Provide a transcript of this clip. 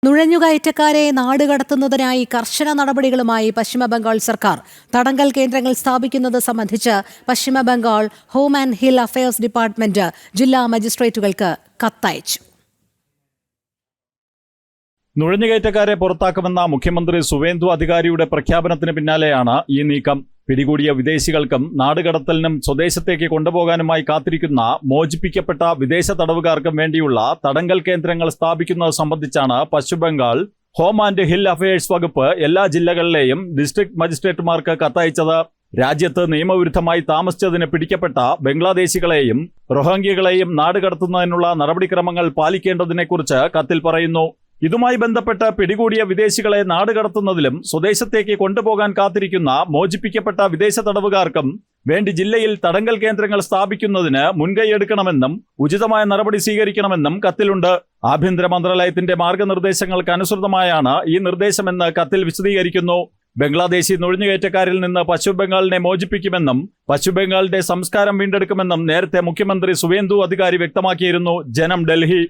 നുഴഞ്ഞുകയറ്റക്കാരെ നാടുകടത്തുന്നതിനായി കർശന നടപടികളുമായി പശ്ചിമബംഗാൾ സർക്കാർ. തടങ്കൽ കേന്ദ്രങ്ങൾ സ്ഥാപിക്കുന്നത് സംബന്ധിച്ച് Paschimbangal home and hill affairs department ജില്ലാ മജിസ്ട്രേറ്റുകൾക്ക് കത്തയച്ചു. നുഴഞ്ഞുകയറ്റക്കാരെ പുറത്താക്കുമെന്ന മുഖ്യമന്ത്രി സുവേന്ദു അധികാരിയുടെ പ്രഖ്യാപനത്തിന് പിന്നാലെയാണ് ഈ നീക്കം. പിടികൂടിയ വിദേശികൾക്കും നാടുകടത്തലിനും സ്വദേശത്തേക്ക് കൊണ്ടുപോകാനുമായി കാത്തിരിക്കുന്ന മോചിപ്പിക്കപ്പെട്ട വിദേശ തടവുകാർക്കും വേണ്ടിയുള്ള തടങ്കൽ കേന്ദ്രങ്ങൾ സ്ഥാപിക്കുന്നത് സംബന്ധിച്ചാണ് Paschimbangal home and hill affairs വകുപ്പ് എല്ലാ ജില്ലകളിലെയും ഡിസ്ട്രിക്ട് മജിസ്ട്രേറ്റുമാർക്ക് കത്തയച്ചത്. രാജ്യത്ത് നിയമവിരുദ്ധമായി താമസിച്ചതിന് പിടിക്കപ്പെട്ട ബംഗ്ലാദേശികളെയും റോഹിംഗ്യകളെയും നാടുകടത്തുന്നതിനുള്ള നടപടിക്രമങ്ങൾ പാലിക്കേണ്ടതിനെക്കുറിച്ച് കത്തിൽ പറയുന്നു. ഇതുമായി ബന്ധപ്പെട്ട് പിടികൂടിയ വിദേശികളെ നാടുകടത്തുന്നതിലും സ്വദേശത്തേക്ക് കൊണ്ടുപോകാൻ കാത്തിരിക്കുന്ന മോചിപ്പിക്കപ്പെട്ട വിദേശ തടവുകാർക്കും വേണ്ടി ജില്ലയിൽ തടങ്കൽ കേന്ദ്രങ്ങൾ സ്ഥാപിക്കുന്നതിന് മുൻകൈയെടുക്കണമെന്നും ഉചിതമായ നടപടി സ്വീകരിക്കണമെന്നും കത്തിലുണ്ട്. ആഭ്യന്തര മന്ത്രാലയത്തിന്റെ മാർഗനിർദ്ദേശങ്ങൾക്ക് അനുസൃതമായാണ് ഈ നിർദ്ദേശമെന്ന് കത്തിൽ വിശദീകരിക്കുന്നു. ബംഗ്ലാദേശി നുഴഞ്ഞുകയറ്റക്കാരിൽ നിന്ന് പശ്ചിമബംഗാളിനെ മോചിപ്പിക്കുമെന്നും പശ്ചിമബംഗാളിന്റെ സംസ്കാരം വീണ്ടെടുക്കുമെന്നും നേരത്തെ മുഖ്യമന്ത്രി സുവേന്ദു അധികാരി വ്യക്തമാക്കിയിരുന്നു. ജനം, ഡൽഹി.